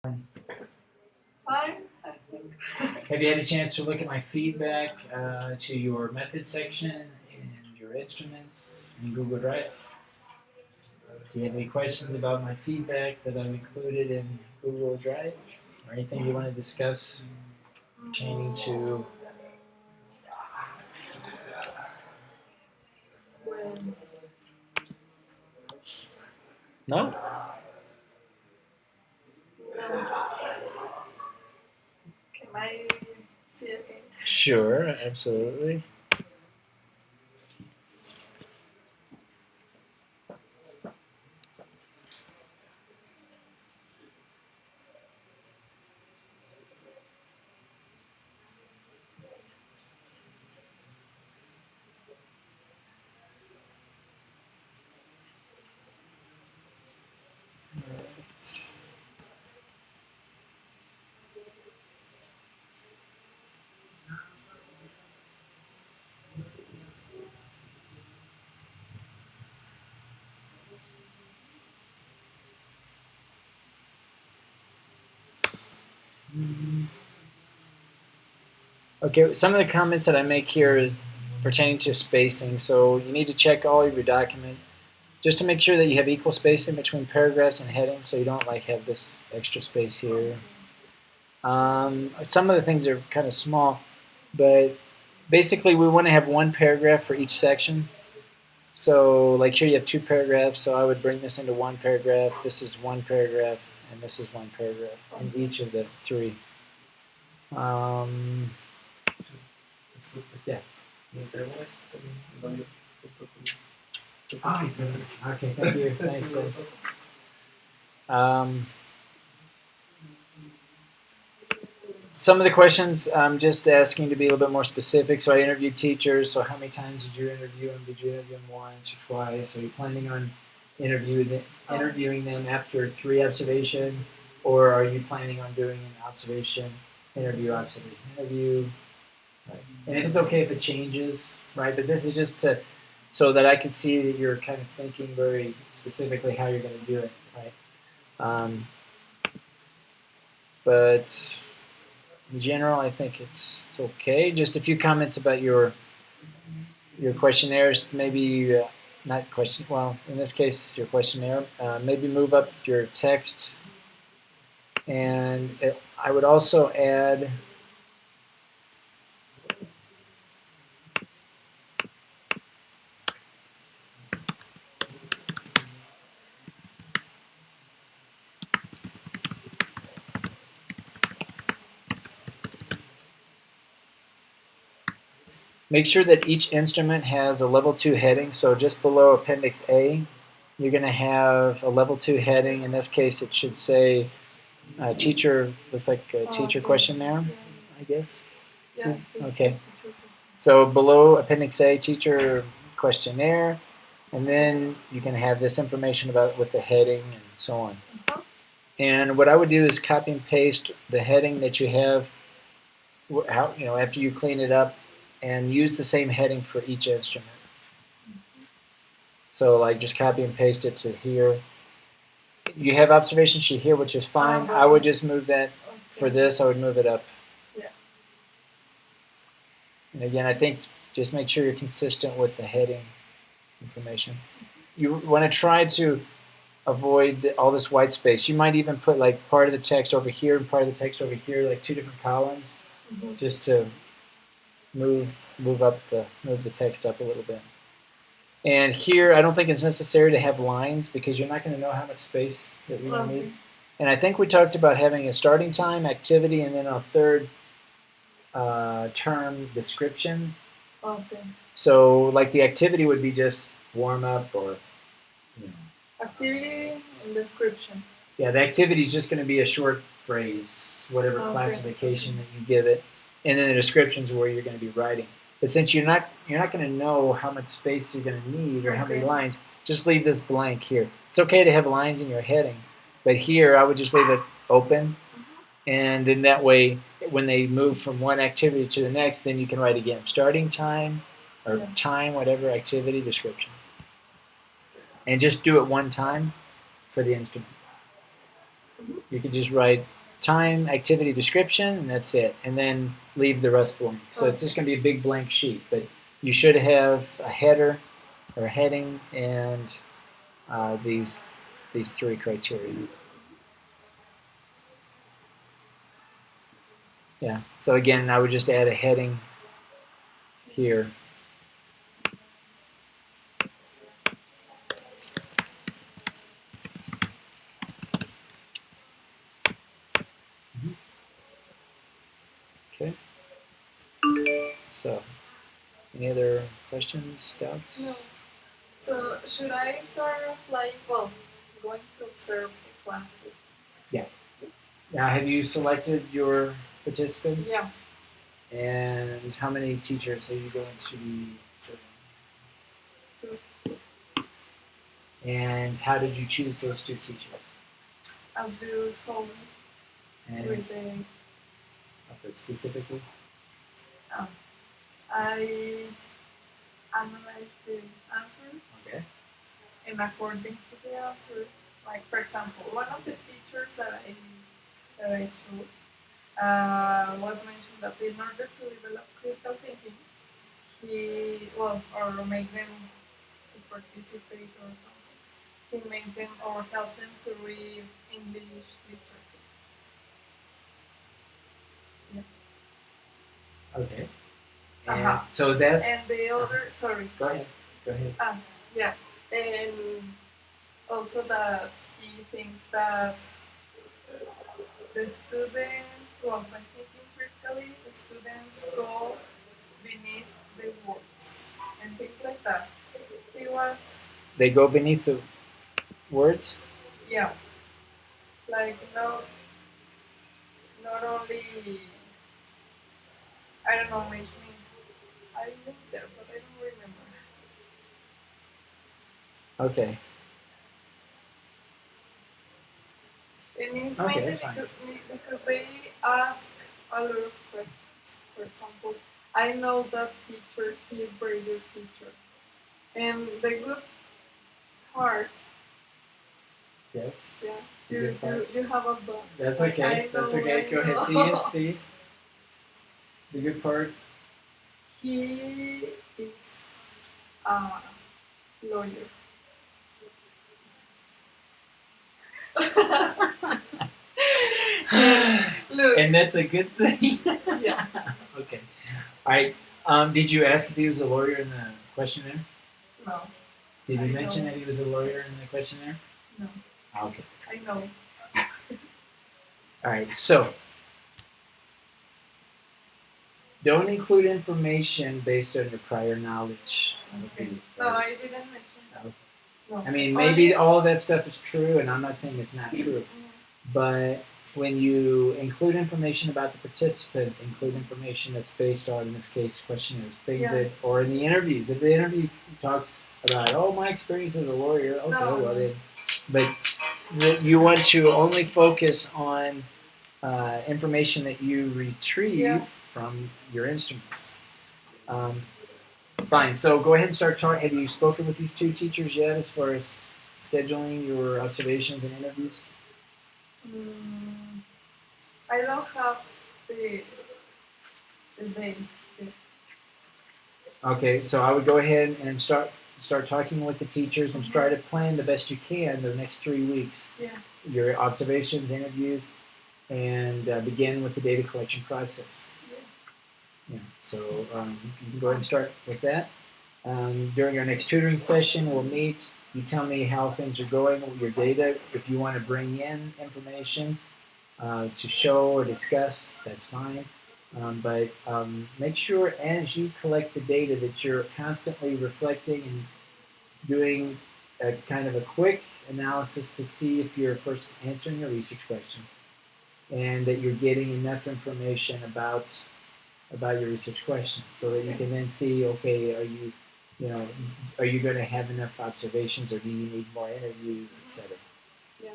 Fine, I think. Have you had a chance to look at my feedback to your method section and your instruments in Google Drive? Do you have any questions about my feedback that I've included in Google Drive? Or anything you want to discuss pertaining to? Well, No? no. Can I see again? Sure, absolutely. Okay, some of the comments that I make here is pertaining to spacing. So you need to check all of your document just to make sure that you have equal spacing between paragraphs and headings, so you don't like have this extra space here. Some of the things are kind of small, but basically we want to have one paragraph for each section. So like here you have two paragraphs, so I would bring this into one paragraph. This is one paragraph, and this is one paragraph in each of the three. Yeah. Okay, thank you. Thanks. Some of the questions I'm just asking to be a little bit more specific. So I interviewed teachers. So how many times did you interview them? Did you interview them once or twice? Are you planning on interviewing them after 3 observations? Or are you planning on doing an observation, interview, observation, interview? Right. And it's okay if it changes, right? But this is just to so that I can see that you're kind of thinking very specifically how you're going to do it, right? But in general, I think it's okay. Just a few comments about your questionnaires. Maybe not question. Well, in this case, your questionnaire. Maybe move up your text, and I would also add. Make sure that each instrument has a level 2 heading. So just below Appendix A, you're going to have a level 2 heading. In this case, it should say teacher, looks like a teacher questionnaire, I guess. Yeah. Okay. So below Appendix A, teacher questionnaire, and then you can have this information about with the heading and so on. And what I would do is copy and paste the heading that you have, after you clean it up, and use the same heading for each instrument. So like just copy and paste it to here. You have observation sheet here, which is fine. I would just move that for this. I would move it up. Yeah. And again, I think just make sure you're consistent with the heading information. You want to try to avoid all this white space. You might even put like part of the text over here and part of the text over here, like 2 different columns, just to move the text up a little bit. And here, I don't think it's necessary to have lines because you're not going to know how much space that we need. And I think we talked about having a starting time, activity, and then a third term description. Okay. So, like the activity would be just warm up or, Activity and description. Yeah, the activity is just going to be a short phrase, whatever classification that you give it, and then the description is where you're going to be writing. But since you're not going to know how much space you're going to need or how many lines, just leave this blank here. It's okay to have lines in your heading, but here I would just leave it open, and then that way, when they move from one activity to the next, then you can write again starting time or time, whatever activity description, and just do it one time for the instrument. you can just write time, activity description, and that's it. And then leave the rest blank. So it's just going to be a big blank sheet. But you should have a header or a heading and these three criteria. Yeah. So again, I would just add a heading here. Okay. So, any other questions, doubts? No. So should I start like going to observe the classes? Now, have you selected your participants? Yeah. And how many teachers are you going to be serving? 2, And how did you choose those 2 teachers? as you told me, And with the specifically? I analyzed the answers, Okay. and according to the answers, like for example, one of the teachers that I chose was mentioned that in order to develop critical thinking, or make them to participate or something, he made them or help them to read English literature. Okay. And so that's. And the other, sorry. Go ahead. Yeah. And also that he thinks that the students, when thinking critically, the students go beneath the words and things like that. He was, They go beneath the words? yeah, like not only, I don't know, mentioning, I live there, but I don't remember. Okay. And it's Okay, mainly that's fine. because they ask a lot of questions. For example, I know that teacher, he is very good teacher. And the good part, Yes. yeah, The good part. you have a book. That's Like, okay. That's okay. Go ahead. See it. The good part. He is a lawyer. Look. And that's a good thing. Yeah. Okay. All right. Did you ask if he was a lawyer in the questionnaire? No. Did you I mention know. that he was a lawyer in the questionnaire? No. Okay. I know. All right. So don't include information based on your prior knowledge. Okay. No, I didn't mention that. Okay. No. I mean, maybe all of that stuff is true, and I'm not saying it's not true. But when you include information about the participants, include information that's based on, in this case, questionnaires, things that, or in the interviews. If the interview talks about, oh, my experience as a lawyer, okay, well then, but you want to only focus on information that you retrieve from your instruments. Fine. So go ahead and start talking. Have you spoken with these 2 teachers yet, as far as scheduling your observations and interviews? I don't have the date. Okay, so I would go ahead and start talking with the teachers and try to plan the best you can the next 3 weeks. Yeah. Your observations, interviews, and begin with the data collection process. Yeah. So you can go ahead and start with that. During our next tutoring session, we'll meet. You tell me how things are going with your data. If you want to bring in information to show or discuss, that's fine. But make sure as you collect the data that you're constantly reflecting and doing a kind of a quick analysis to see if you're first answering your research questions and that you're getting enough information about your research questions so that you can then see, okay, are you going to have enough observations or do you need more interviews, etc. Yeah.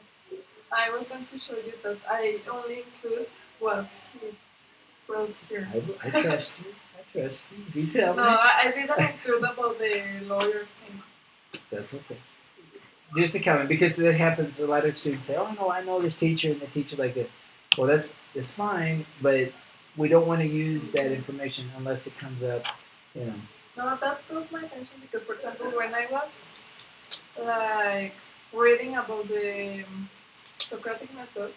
I was going to show you that I only include what he wrote here. I trust you. You tell me. No, I didn't include about the lawyer thing. That's okay. just to comment, because that happens. A lot of students say, "Oh no, I know this teacher and the teacher like this." Well, that's fine, but we don't want to use that information unless it comes up, you know. No, that draws my attention because, for example, when I was like reading about the Socratic method,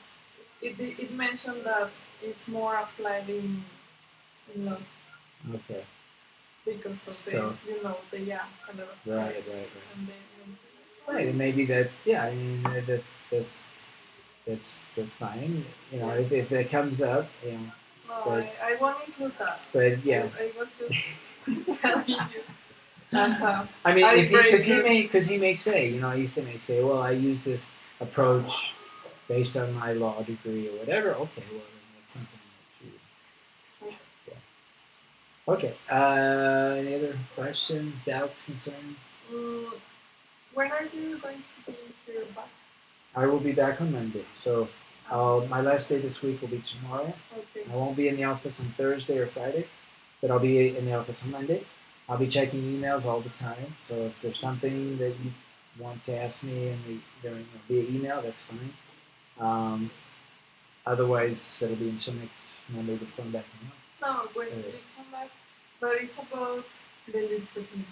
it mentioned that it's more applied in law Okay. because of So, the yeah kind of right. and the Right, and maybe that's yeah. I mean, that's that's fine. You know, if it comes up, you know. no, But I won't include that. but yeah, I was just telling you. That's how. I mean, if Icebreaker. because he may say, you know, may say, well, I use this approach based on my law degree or whatever. Okay, well, then that's something that you. Yeah. Okay. Any other questions, doubts, concerns? When are you going to be here back? I will be back on Monday. So my last day this week will be tomorrow. Okay. I won't be in the office on Thursday or Friday, but I'll be in the office on Monday. I'll be checking emails all the time. So if there's something that you want to ask me via email, that's fine. Otherwise, it'll be until next Monday to come back in the office. No, when you come back, but it's about the literature.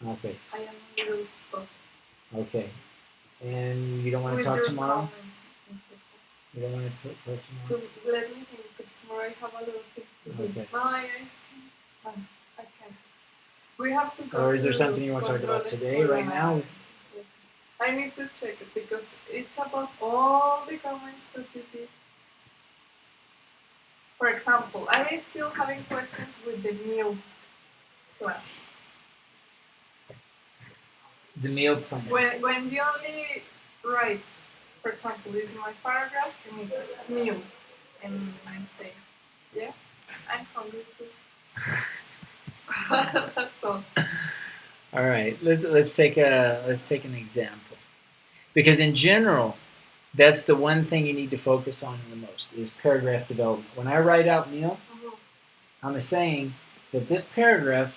Okay. I am a little stuck. Okay. And you don't want to talk tomorrow? You don't want to talk tomorrow? Let me think, because tomorrow I have a lot of things to do. Okay. No, I can't. We have to go. Or is there something you want to talk about today, right now? I need to check it because it's about all the comments that you did. For example, I am still having questions with the meal class. The meal plan. When you only write, for example, this is my paragraph and it's meal, and I'm saying, yeah, I'm hungry too. That's all. All right, let's take an example, because in general, that's the one thing you need to focus on the most is paragraph development. When I write out meal, I'm saying that this paragraph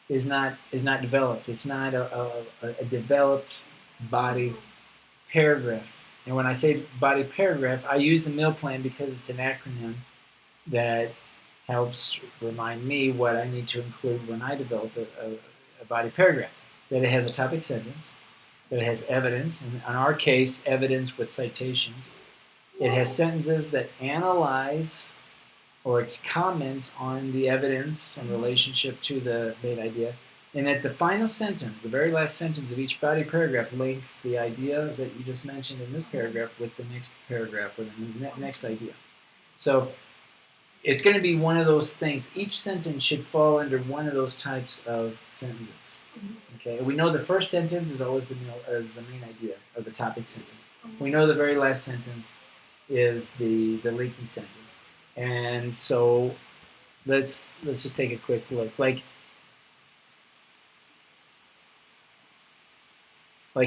is not developed. It's not a developed body paragraph. And when I say body paragraph, I use the meal plan because it's an acronym that helps remind me what I need to include when I develop a body paragraph. That it has a topic sentence, that it has evidence, and in our case, evidence with citations. It has sentences that analyze or its comments on the evidence and relationship to the main idea. And at the final sentence, the very last sentence of each body paragraph links the idea that you just mentioned in this paragraph with the next paragraph or the next idea. So it's going to be one of those things. Each sentence should fall under one of those types of sentences. Okay, we know the first sentence is always the main idea or the topic sentence. We know the very last sentence is the linking sentence. And so let's just take a quick look. Like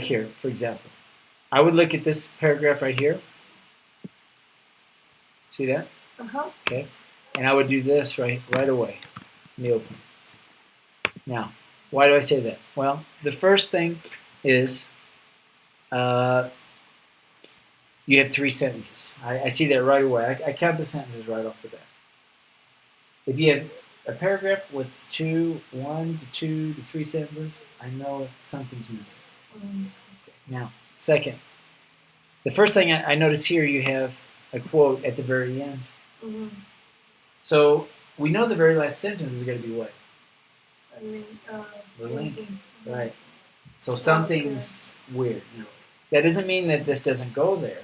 here, for example. I would look at this paragraph right here. See that? Okay. And I would do this right away in the open. Now, why do I say that? Well, the first thing is you have three sentences. I see that right away. I count the sentences right off the bat. If you have a paragraph with 1 to 2 to 3 sentences, I know something's missing. Okay. Now, second, the first thing I notice here, you have a quote at the very end. So we know the very last sentence is going to be what? The link. Right. So something's weird. That doesn't mean that this doesn't go there.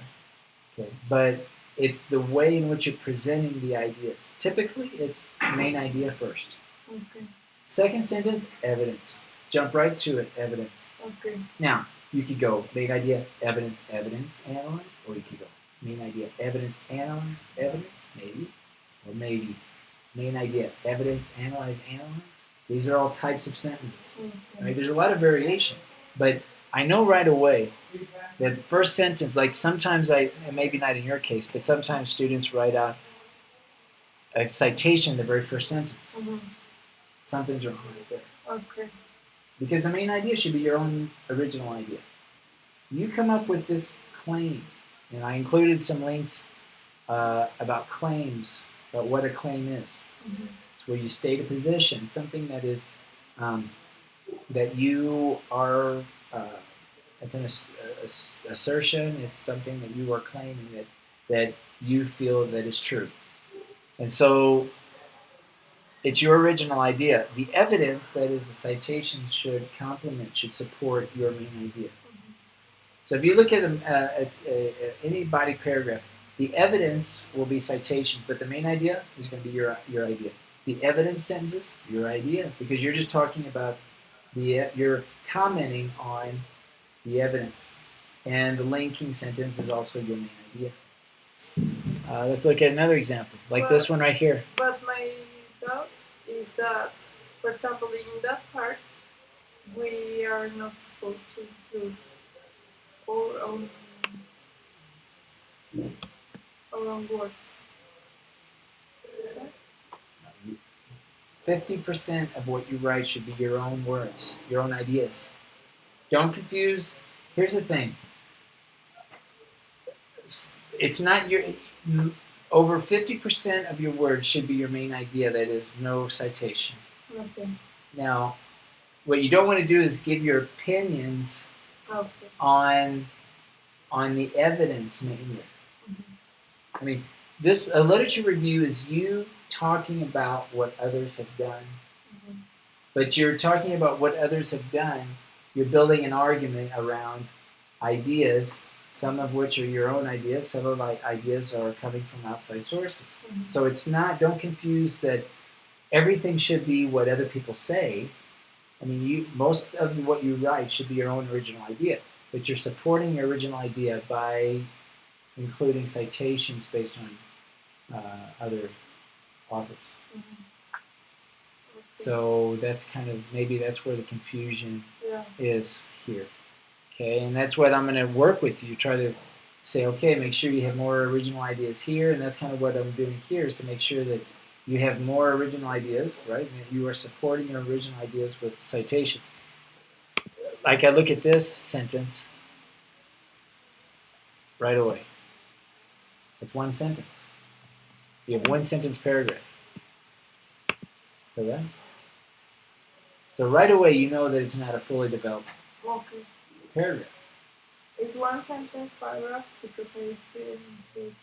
Okay. But it's the way in which you're presenting the ideas. Typically, it's main idea first. Okay. Second sentence, evidence. Jump right to it, evidence. Okay. Now, you could go main idea, evidence, analyze, or you could go main idea, evidence, analyze, evidence, maybe, or maybe main idea, evidence, analyze. These are all types of sentences. Okay. Right? There's a lot of variation, but I know right away that the first sentence, like sometimes and maybe not in your case, but sometimes students write out a citation in the very first sentence. Something's wrong right there. Okay. Because the main idea should be your own original idea. you come up with this claim, and I included some links about claims, about what a claim is. Mm-hmm. It's where you state a position, something that is that you are. It's an assertion. It's something that you are claiming that you feel that is true, and so it's your original idea. The evidence, that is, the citation, should complement, should support your main idea. Mm-hmm. So if you look at any body paragraph, the evidence will be citations, but the main idea is going to be your idea. The evidence sentences, your idea, because you're just talking about you're commenting on the evidence, and the linking sentence is also your main idea. Let's look at another example, like this one right here. But my doubt is that, for example, in that part, we are not supposed to include our own words. 50% of what you write should be your own words, your own ideas. Don't confuse. Here's the thing. It's not your. Over 50% of your words should be your main idea. That is no citation. Okay. Now, what you don't want to do is give your opinions on the evidence mainly. I mean, a literature review is you talking about what others have done. But you're talking about what others have done. You're building an argument around ideas, some of which are your own ideas. Some of my ideas are coming from outside sources. So it's not, don't confuse that everything should be what other people say. I mean, most of what you write should be your own original idea. But you're supporting your original idea by including citations based on other authors. So that's kind of, maybe that's where the confusion is here. Okay, and that's what I'm going to work with you, try to say, okay, make sure you have more original ideas here, and that's kind of what I'm doing here, is to make sure that you have more original ideas, right? And that you are supporting your original ideas with citations. Like I look at this sentence right away. It's one sentence. You have one sentence paragraph. Correct? So right away you know that it's not a fully developed paragraph. It's one sentence paragraph because I didn't.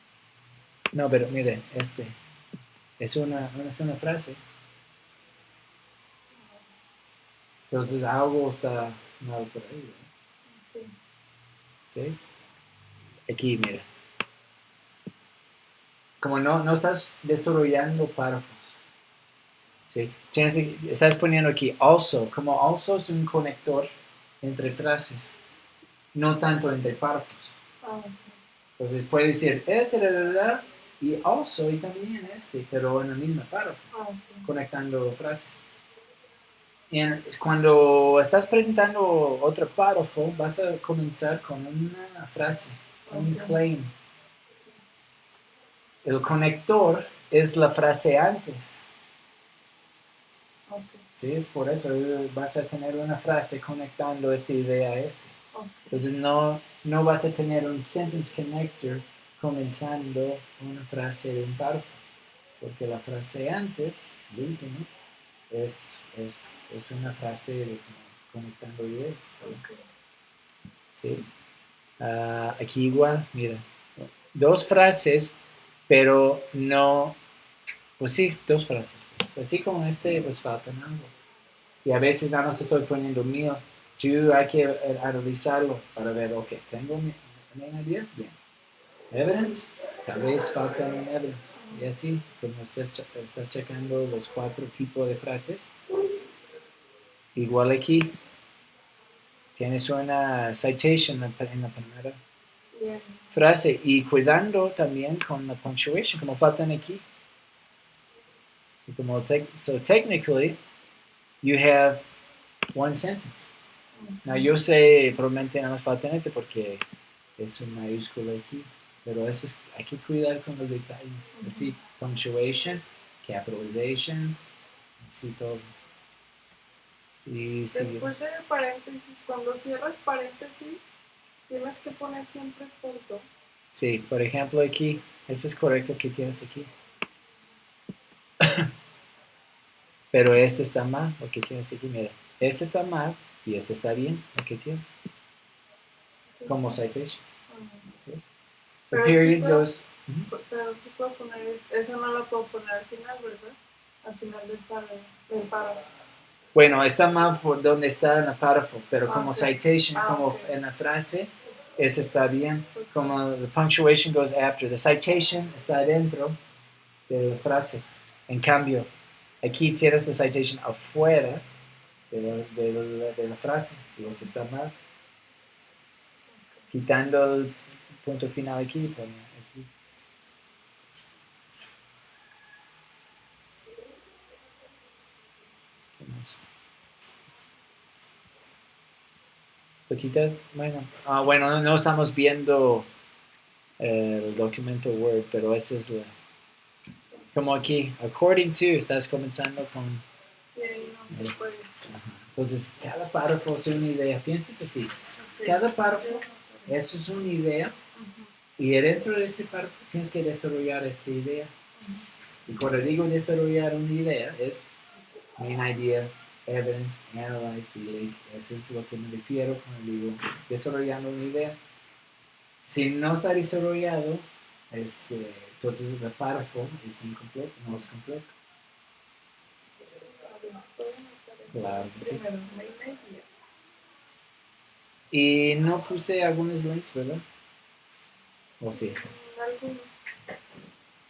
No, pero mire, es una frase. Entonces algo está mal por ahí, ¿no? ¿Sí? Aquí, mira. Como no estás desarrollando párrafos. ¿Sí? Estás poniendo aquí also. Como also es un conector entre frases, no tanto entre párrafos. Entonces puede decir y also y también pero en el mismo párrafo, conectando frases. Y cuando estás presentando otro párrafo, vas a comenzar con una frase, un claim. El conector es la frase antes. Sí, es por eso vas a tener una frase conectando esta idea a esta. Entonces no vas a tener un sentence connector comenzando una frase de un párrafo, porque la frase antes, el último, es una frase de conectando ideas. ¿Sí? Aquí igual, mira, dos frases, pero no, pues sí, dos frases. Pues. Así como pues faltan algo. Y a veces nada más estoy poniendo mío. Tú hay que analizarlo para ver, ok, tengo mi idea, bien. Evidence, tal vez falta un evidence. Y así, como estás checando los 4 tipos de frases, igual aquí, tienes una citation en la primera frase y cuidando también con la punctuation, como faltan aquí. Y como so technically, you have one sentence. Now, yo sé, probablemente nada más falta ese porque es un mayúsculo aquí, pero eso hay que cuidar con los detalles. Así, punctuation, capitalization, así todo. Y después de paréntesis, cuando cierras paréntesis, Tienes que poner siempre punto. Sí, por ejemplo aquí, eso es correcto que tienes aquí. Pero este está mal, lo que tienes aquí, mira. Este está mal y este está bien, lo que tienes. Como citation. ¿Sí? The Pero period sí puedo, goes... pero sí puedo poner, eso no lo puedo poner al final, ¿verdad? Al final del párrafo. Bueno, está mal por donde está en el párrafo, pero como Okay. citation, como Okay. en la frase, ese está bien. Como the punctuation goes after. The citation está dentro de la frase. En cambio, aquí tienes la citation afuera de la frase y ese está mal. Quitando el punto final aquí, pone aquí. ¿Qué más? ¿Lo quitas? Bueno. Bueno, no estamos viendo el documento Word, pero esa es la... Como aquí, according to, estás comenzando con... Y ahí no se puede. Entonces, cada párrafo es una idea. Piensas así. Okay. Cada párrafo, eso es una idea. Y dentro de este párrafo tienes que desarrollar esta idea. Y cuando digo desarrollar una idea, es main idea, evidence, analyze y link. Eso es lo que me refiero cuando digo desarrollando una idea. Si no está desarrollado, entonces el párrafo es incompleto, no es completo. Claro que sí. Y no puse algunos links, ¿verdad? ¿O sí? Algunos.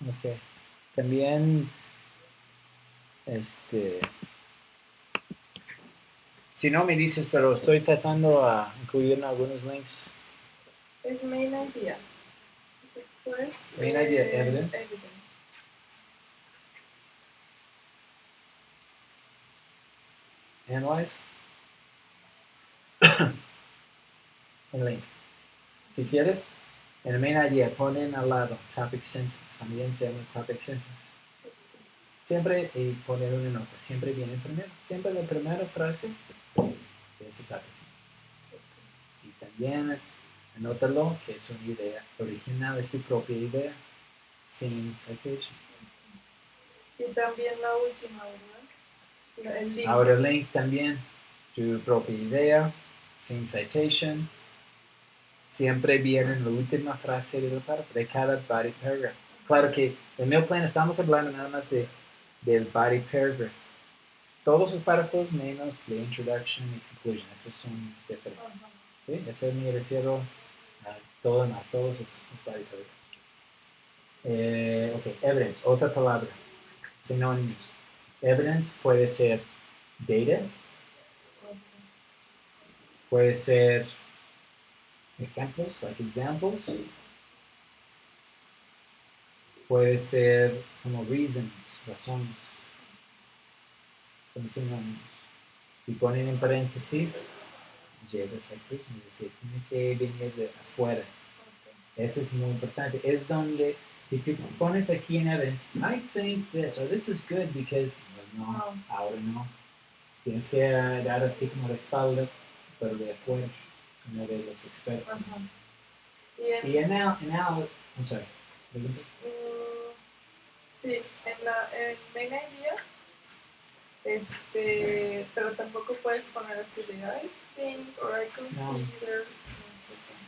Ok. También, si no me dices, pero estoy tratando a incluir algunos links. Es main idea. Después, Main idea, evidence. Analyze. El link. Si quieres, en el main idea ponen al lado topic sentence. También se llama topic sentence. Siempre y poner una nota. Siempre viene primero. Siempre la primera frase de ese topic sentence. Y también anótalo que es una idea original, es tu propia idea, sin citation. Y también la última, ¿verdad? El link. Ahora el link también, tu propia idea, sin citation. Siempre viene en la última frase de cada body paragraph. Claro que en mi plan estamos hablando nada más del body paragraph. Todos los párrafos menos la introduction y conclusion, esos son diferentes. ¿Sí? Ese me refiero a todo más, todos los body paragraphs. Ok, evidence, otra palabra, sinónimos. Evidence puede ser data, puede ser ejemplos, like examples, puede ser como reasons, razones, son sinónimos. Y ponen en paréntesis, lleva citation, es decir, tiene que venir de afuera. Eso es muy importante. Es donde, si tú pones aquí en evidence, I think this, or this is good because, well, no, ahora no. Tienes que dar así como respaldo, pero de afuera, no de los expertos. Y en I'm sorry. Sí, en main idea, pero tampoco puedes poner así de I think or I consider.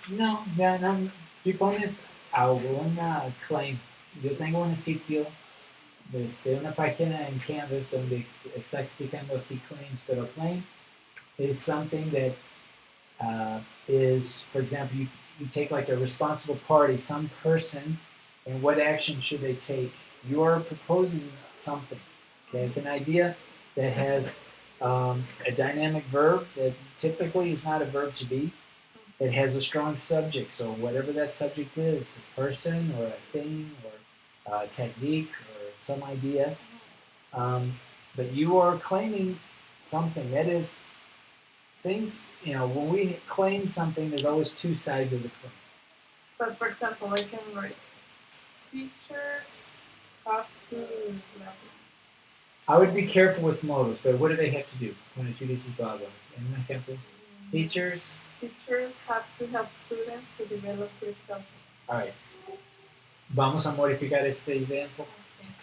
No. Tú pones alguna claim. Yo tengo un sitio, una página en Canvas donde está explicando así claims, pero claim is something that is, for example, you take like a responsible party, some person, and what action should they take? You are proposing something. Okay, it's an idea that has a dynamic verb that typically is not a verb to be. It has a strong subject, so whatever that subject is, a person or a thing or a technique or some idea, but you are claiming something. That is, things, when we claim something, there's always two sides of the claim. But for example, I can write, teachers have to. I would be careful with modals, but what do they have to do? When tú dices Baba, en un ejemplo, teachers teachers have to help students to develop critical thinking. All right. Vamos a modificar esta idea un poco. Okay.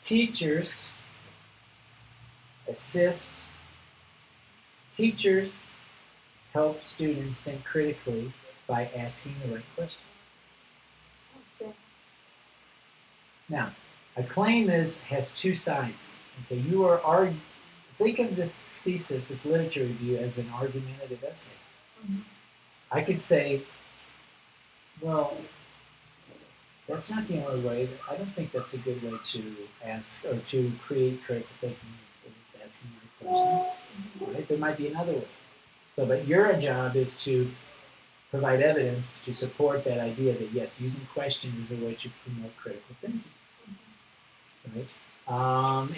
Teachers assist. Teachers help students think critically by asking the right question. Okay. Now, a claim has two sides. Okay, you are think of this thesis, this literature review, as an argumentative essay. Mm-hmm. I could say, well, that's not the only way. I don't think that's a good way to ask or to create critical thinking with asking the right questions. Right? There might be another way. So, but your job is to provide evidence to support that idea that yes, using questions is a way to promote critical thinking. Right?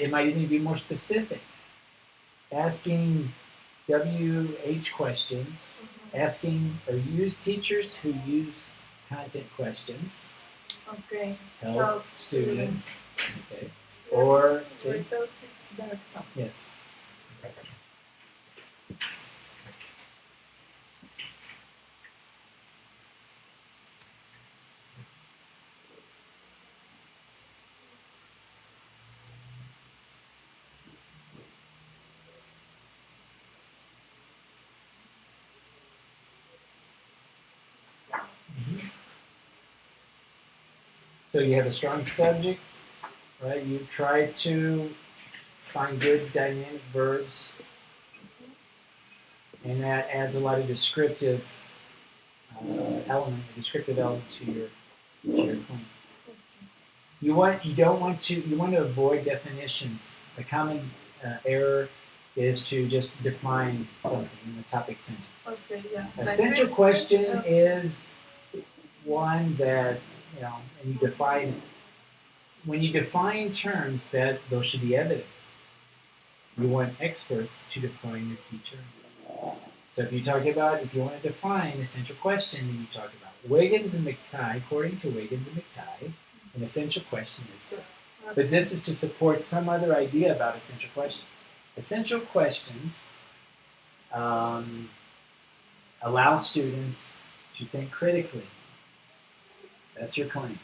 It might even be more specific. Asking WH questions, asking or use teachers who use content questions. Okay. Help students. Okay. Or say, yes. So you have a strong subject, right? You try to find good dynamic verbs, and that adds a lot of descriptive element to your claim. You want to avoid definitions. A common error is to just define something in the topic sentence. Okay, yeah. Essential question is one that and you define. When you define terms, those should be evidence. You want experts to define your key terms. So if you want to define essential question, then you talk about Wiggins and McTighe. According to Wiggins and McTighe, an essential question is this. But this is to support some other idea about essential questions. Essential questions allow students to think critically. That's your claim.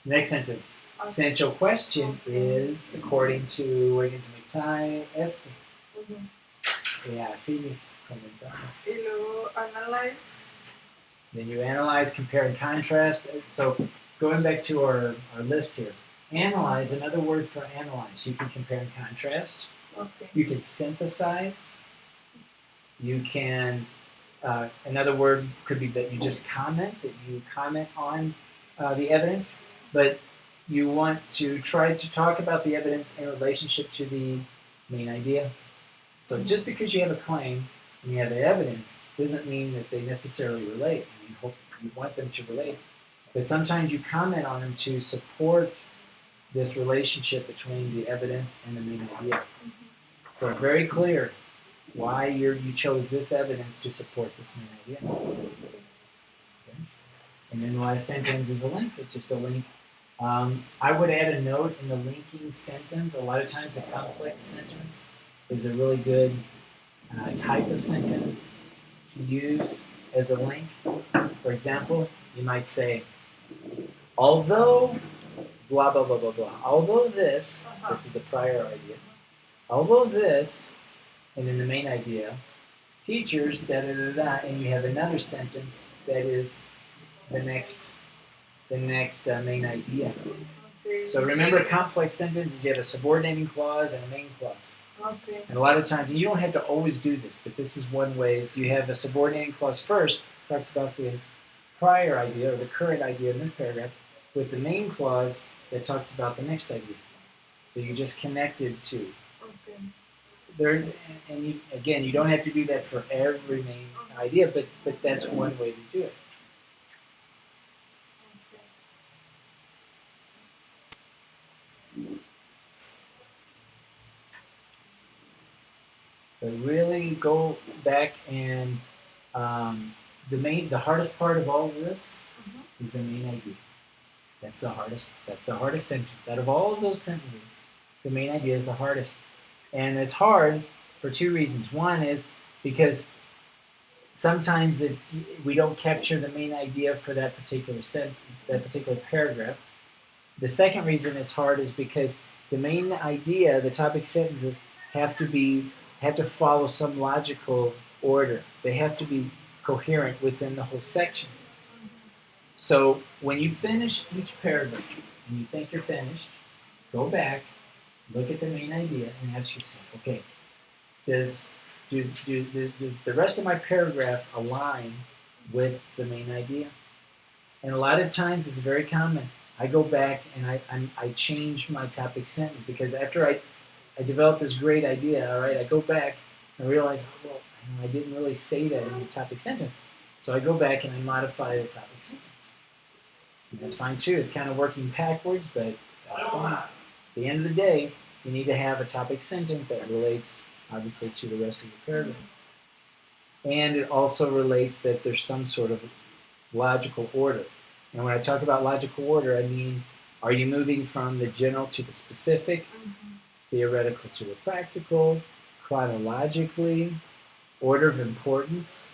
Next sentence. Essential question is, according to Wiggins and McTighe, este. Y así mis comentarios. Y luego analyze. Then you analyze, compare, and contrast. So going back to our list here, analyze, another word for analyze. You can compare and contrast. Okay. You can synthesize. You can, another word could be that you just comment, that you comment on the evidence, but you want to try to talk about the evidence in relationship to the main idea. So just because you have a claim and you have the evidence doesn't mean that they necessarily relate. You want them to relate. But sometimes you comment on them to support this relationship between the evidence and the main idea. So it's very clear why you chose this evidence to support this main idea. Okay. And then the last sentence is a link. It's just a link. I would add a note in the linking sentence. A lot of times a complex sentence is a really good type of sentence to use as a link. For example, you might say, although blah, blah, blah, blah, blah. Although this is the prior idea. Although this, and then the main idea, teachers, da, da, da, da, and you have another sentence that is the next main idea. Okay. So remember, complex sentences, you have a subordinating clause and a main clause. Okay. And a lot of times, and you don't have to always do this, but this is one way, is you have a subordinating clause first, talks about the prior idea or the current idea in this paragraph, with the main clause that talks about the next idea. So you just connected two. Okay. There, and you don't have to do that for every main idea, but that's one way to do it. But really go back and the hardest part of all of this is the main idea. That's the hardest sentence. Out of all of those sentences, the main idea is the hardest. And it's hard for two reasons. One is because sometimes we don't capture the main idea for that particular that particular paragraph. The second reason it's hard is because the main idea, the topic sentences, have to follow some logical order. They have to be coherent within the whole section. So when you finish each paragraph and you think you're finished, go back, look at the main idea, and ask yourself, okay, does does the rest of my paragraph align with the main idea? And a lot of times it's very common. I go back and I change my topic sentence because after I develop this great idea, all right, I go back and realize, oh, well, I didn't really say that in the topic sentence. So I go back and I modify the topic sentence. And that's fine too. It's kind of working backwards, but that's fine. At the end of the day, you need to have a topic sentence that relates, obviously, to the rest of the paragraph. And it also relates that there's some sort of logical order. And when I talk about logical order, I mean, are you moving from the general to the specific, theoretical to the practical, chronologically, order of importance?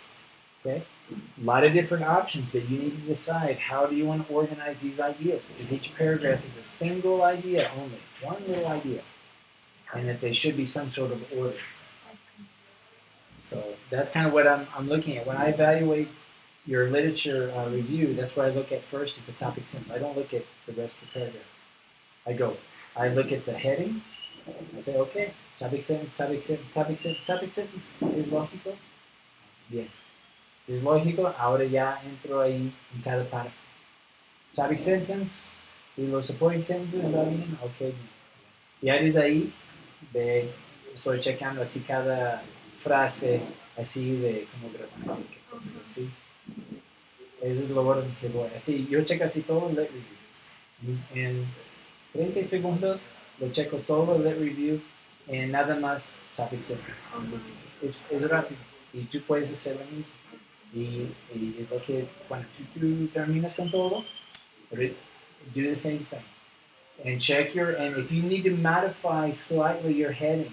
Okay? A lot of different options that you need to decide how do you want to organize these ideas, because each paragraph is a single idea only, one little idea, and that they should be some sort of order. So that's kind of what I'm looking at. When I evaluate your literature review, that's what I look at first is the topic sentence. I don't look at the rest of the paragraph. I look at the heading. I say, okay, topic sentence, topic sentence, topic sentence, topic sentence. ¿Sí es lógico? Bien. Si es lógico, ahora ya entro ahí en cada párrafo. Topic sentence y los supporting sentences, ¿va bien? Ok, bien. Ya desde ahí estoy checando así cada frase así de como gramática, cosas así. Ese es lo orden que voy. Así, yo checo así todo el lit review. En 30 segundos lo checo todo el lit review en nada más topic sentences. Es rápido y tú puedes hacer lo mismo. Y es lo que cuando tú terminas con todo, do the same thing. And and if you need to modify slightly your heading,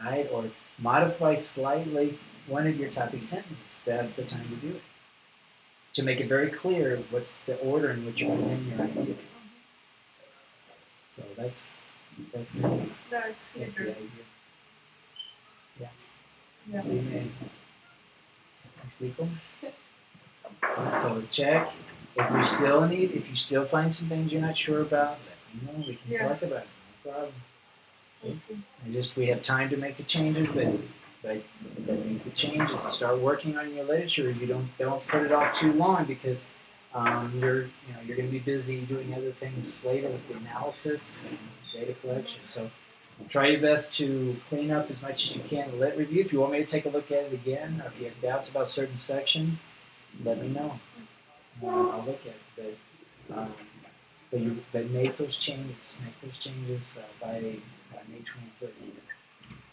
right, or modify slightly one of your topic sentences, that's the time to do it. To make it very clear what's the order in which you're presenting your ideas. So that's kind of That's the clear. idea. Yeah. Yeah. So you may explico. So check. If you still find some things you're not sure about, let me know. We can talk about it. No problem. See? We have time to make the changes, but make the changes. Start working on your literature. You don't put it off too long because you're going to be busy doing other things later with the analysis and data collection. So try your best to clean up as much as you can in the lit review. If you want me to take a look at it again, or if you have doubts about certain sections, let me know. I'll look at it. But make those changes. Make those changes by May 23rd.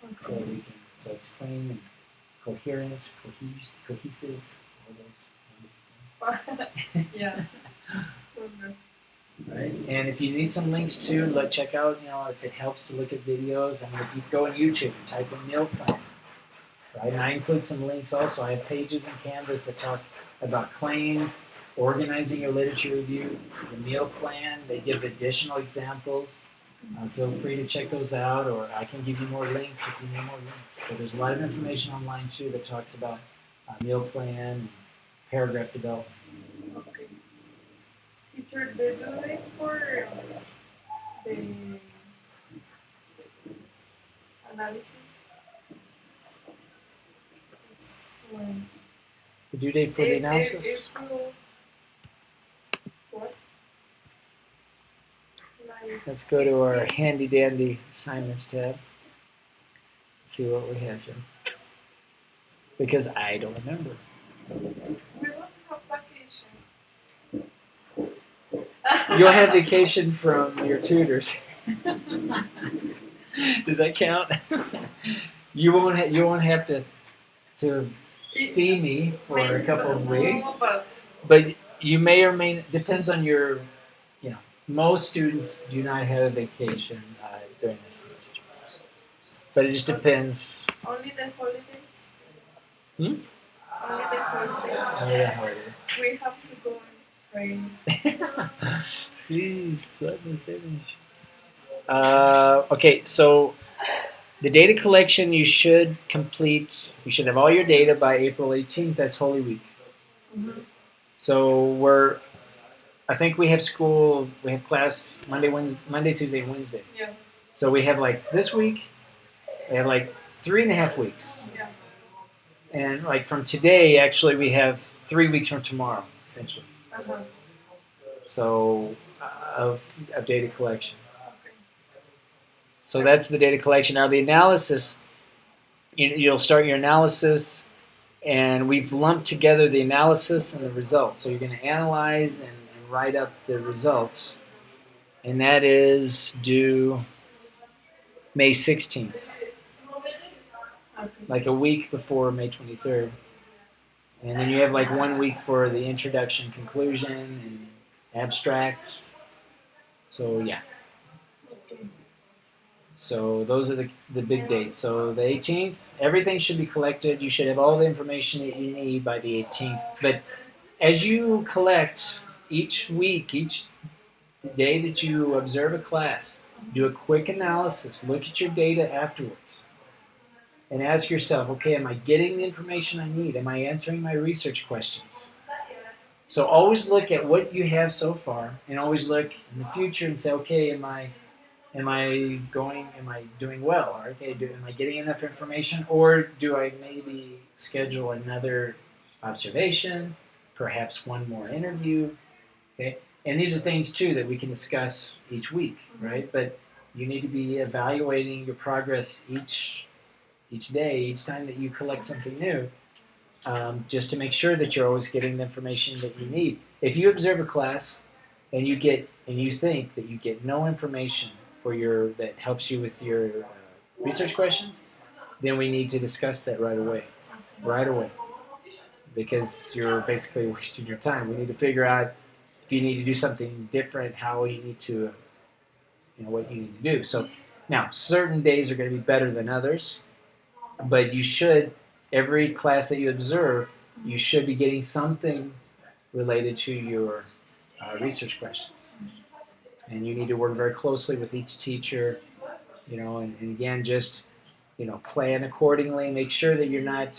Okay. So it's clean and coherent, cohesive, all those wonderful things. Yeah. Right. And if you need some links too, check out, if it helps to look at videos. I mean, if you go on YouTube and type in meal plan, right? And I include some links also. I have pages in Canvas that talk about claims, organizing your literature review, the meal plan. They give additional examples. Feel free to check those out, or I can give you more links if you need more links. But there's a lot of information online too that talks about meal plan and paragraph development. Okay. Teacher, they do it for the analysis. When The due date for the analysis? What? Like Let's go to our 16? handy dandy assignments tab. Let's see what we have here. Because I don't remember. We don't have vacation. You'll have vacation from your tutors. Does that count? You won't have to see me for a couple of weeks. But you may or may depends on your. Most students do not have a vacation during the semester. But it just depends. Only the holidays? Only the holidays. Oh yeah, holidays. We have to go and pray. Please let me finish. Okay, so the data collection you should complete. You should have all your data by April 18th. That's Holy Week. Mm-hmm. So I think we have school. We have class Monday, Tuesday, and Wednesday. Yeah. So we have like this week. We have like 3.5 weeks, Yeah. and like from today, actually, we have 3 weeks from tomorrow, essentially. Uh-huh. So of data collection. Okay. So that's the data collection. Now the analysis. You'll start your analysis, and we've lumped together the analysis and the results. So you're going to analyze and write up the results, and that is due May 16th, Okay. like a week before May 23rd. And then you have like 1 week for the introduction, conclusion, and abstract. So yeah. Okay. So those are the big dates. So the 18th, everything should be collected. You should have all the information that you need by the 18th. But as you collect each week, each day that you observe a class, do a quick analysis. Look at your data afterwards. And ask yourself, okay, am I getting the information I need? Am I answering my research questions? So always look at what you have so far, and always look in the future and say, okay, am I doing well? Okay, am I getting enough information, or do I maybe schedule another observation, perhaps one more interview? Okay, and these are things too that we can discuss each week, right? But you need to be evaluating your progress each day, each time that you collect something new, just to make sure that you're always getting the information that you need. If you observe a class and you think that you get no information that helps you with your research questions, then we need to discuss that right away, because you're basically wasting your time. We need to figure out if you need to do something different, how you need to, what you need to do. So now, certain days are going to be better than others. But you should, every class that you observe, you should be getting something related to your research questions. And you need to work very closely with each teacher, and again, just, plan accordingly. Make sure that you're not,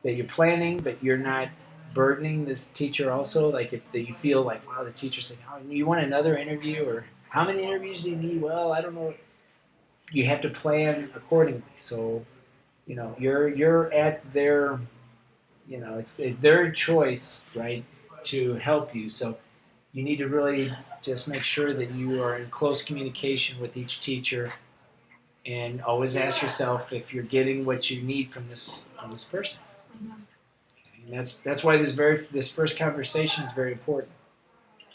that you're planning, but you're not burdening this teacher also. Like if you feel like, wow, the teacher's like, oh, you want another interview, or how many interviews do you need? Well, I don't know. You have to plan accordingly. So you're at their, it's their choice, right, to help you. So you need to really just make sure that you are in close communication with each teacher, and always ask yourself if you're getting what you need from this person. Mm-hmm. Okay? And that's why this first conversation is very important.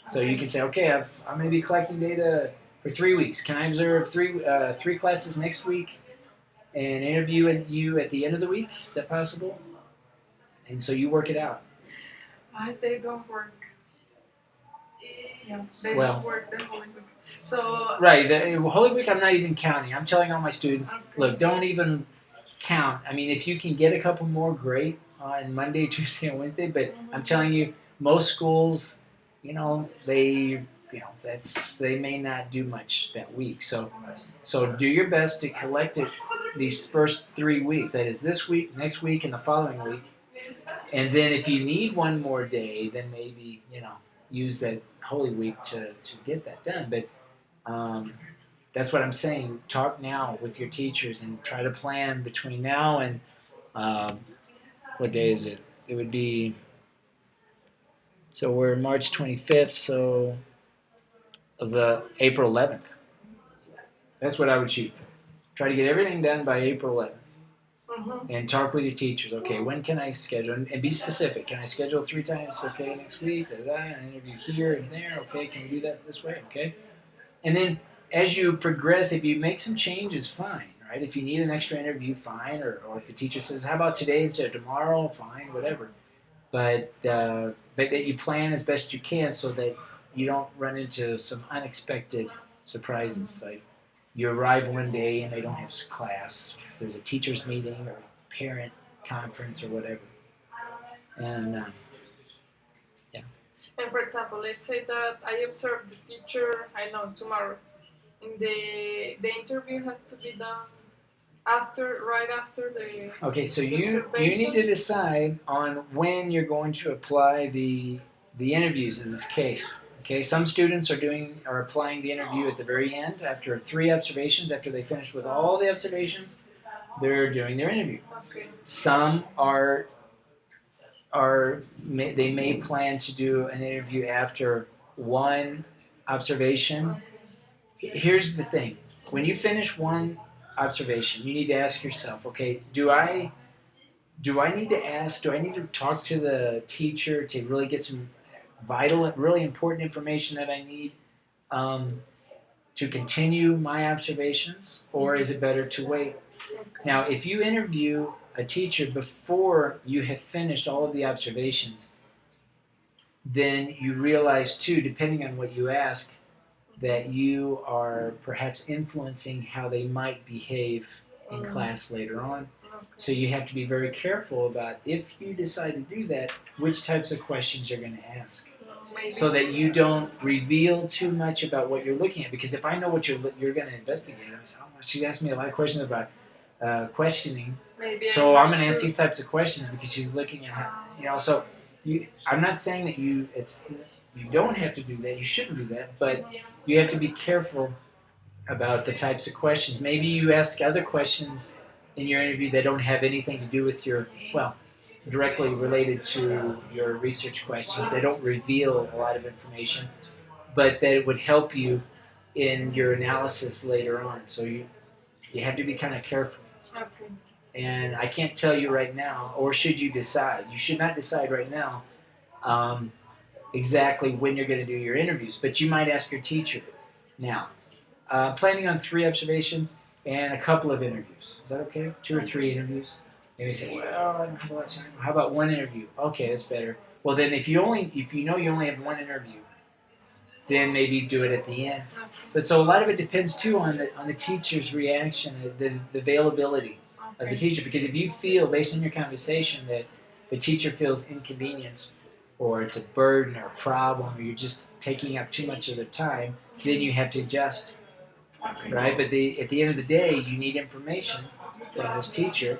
So you can say, okay, I'm going to be collecting data for 3 weeks. Can I observe three classes next week and interview you at the end of the week? Is that possible? And so you work it out. They don't work. Yeah, they Well, don't work the Holy Week. So right, the Holy Week I'm not even counting. I'm telling all my students, okay. look, don't even count. I mean, if you can get a couple more, great, on Monday, Tuesday, and Wednesday. But I'm telling you, most schools, they may not do much that week. So do your best to collect it these first 3 weeks. That is this week, next week, and the following week. And then if you need one more day, then maybe use that Holy Week to get that done. But that's what I'm saying. Talk now with your teachers and try to plan between now and what day is it? It would be, so we're March 25th, so the April 11th. That's what I would shoot for. Try to get everything done by April 11th. Mm-hmm. And talk with your teachers. Okay, when can I schedule? And be specific. Can I schedule 3 times? Okay, next week. An interview here and there. Okay, can we do that this way? Okay. And then as you progress, if you make some changes, fine. Right? If you need an extra interview, fine. Or if the teacher says, how about today instead of tomorrow? Fine, whatever. But that you plan as best you can so that you don't run into some unexpected surprises. Like you arrive one day and they don't have class. There's a teacher's meeting or a parent conference or whatever. And And for example, let's say that I observe the teacher, I know, tomorrow. And the interview has to be done right after the okay, so the you need observation. to decide on when you're going to apply the interviews in this case. Okay, some students are applying the interview at the very end after 3 observations. After they finish with all the observations, they're doing their interview. Okay. Some they may plan to do an interview after 1 observation. Here's the thing: when you finish 1 observation, you need to ask yourself, okay, do I need to ask? Do I need to talk to the teacher to really get some vital, really important information that I need to continue my observations, or is it better to wait? Now, if you interview a teacher before you have finished all of the observations, then you realize too, depending on what you ask, that you are perhaps influencing how they might behave in class later on. So you have to be very careful about, if you decide to do that, which types of questions you're going to ask. Maybe So that you don't reveal too much about what you're looking at. Because if I know what you're going to investigate, I'm saying, oh, she asked me a lot of questions about questioning. maybe So I'm going to ask these types of questions because she's looking at how, so I'm not saying that you don't have to do that. You shouldn't do that, but you have to be careful about the types of questions. Maybe you ask other questions in your interview that don't have anything to do with directly related to your research questions. They don't reveal a lot of information, but that it would help you in your analysis later on. So you have to be kind of careful. Okay. And I can't tell you right now, or should you decide? You should not decide right now exactly when you're going to do your interviews, but you might ask your teacher. Now, planning on 3 observations and a couple of interviews. Is that okay? 2 or 3 interviews? Maybe say, well, I don't have a lot of time. How about 1 interview? Okay, that's better. Well, then if you know you only have 1 interview, then maybe do it at the end. But so a lot of it depends too on the teacher's reaction, the availability of the teacher. Because if you feel, based on your conversation, that the teacher feels inconvenienced, or it's a burden or a problem, or you're just taking up too much of their time, then you have to adjust, right? But at the end of the day, you need information from this teacher,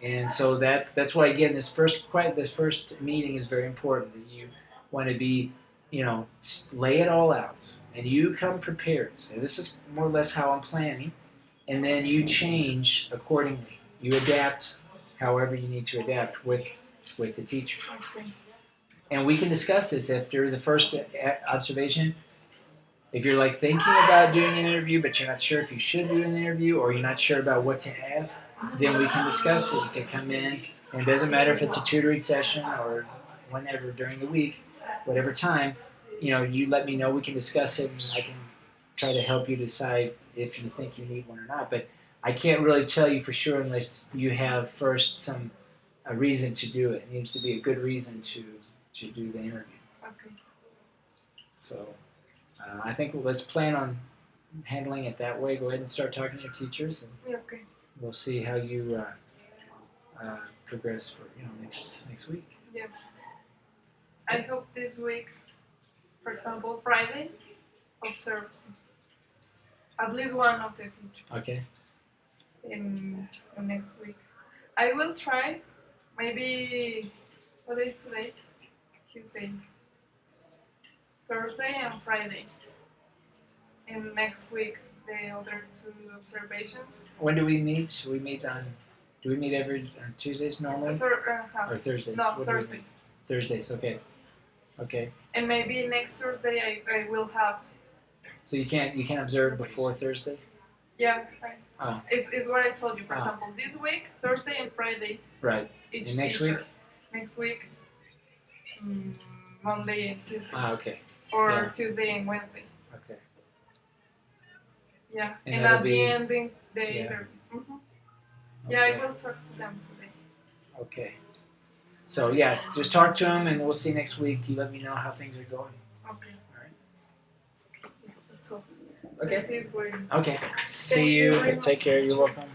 and so that's why, again, this first meeting is very important. That you want to be, lay it all out, and you come prepared. So this is more or less how I'm planning, and then you change accordingly. You adapt however you need to adapt with the teacher. And we can discuss this after the first observation. If you're thinking about doing an interview, but you're not sure if you should do an interview, or you're not sure about what to ask, then we can discuss it. You can come in, and it doesn't matter if it's a tutoring session or whenever during the week, whatever time, you let me know. We can discuss it, and I can try to help you decide if you think you need one or not. But I can't really tell you for sure unless you have first a reason to do it. It needs to be a good reason to do the interview. Okay. So I think let's plan on handling it that way. Go ahead and start talking to your teachers, and Okay. we'll see how you progress for next week. Yeah. I hope this week, for example, Friday, observe at least one of the teachers. Okay. In next week, I will try. Maybe what is today? Tuesday, Thursday, and Friday. And next week, the other 2 observations. When do we meet? Do we meet every on Tuesdays normally? Or Thursdays? No, Thursdays. Thursdays, okay. Okay. And maybe next Thursday I will have. So you can't observe before Thursday? Yeah, right. Oh. It's what I told you. For example, this week, Thursday and Friday. Right. Each and next teacher. week? Next week, Monday and Tuesday. Okay. Or Tuesday and Wednesday. Okay. Yeah, and at the end, the interview. Mm-hmm. Yeah, I will talk to them today. Okay. So yeah, just talk to them, and we'll see next week. You let me know how things are going. Okay. All right. Yeah, that's all. Okay. This is going. Okay. See you. Take care. You're welcome.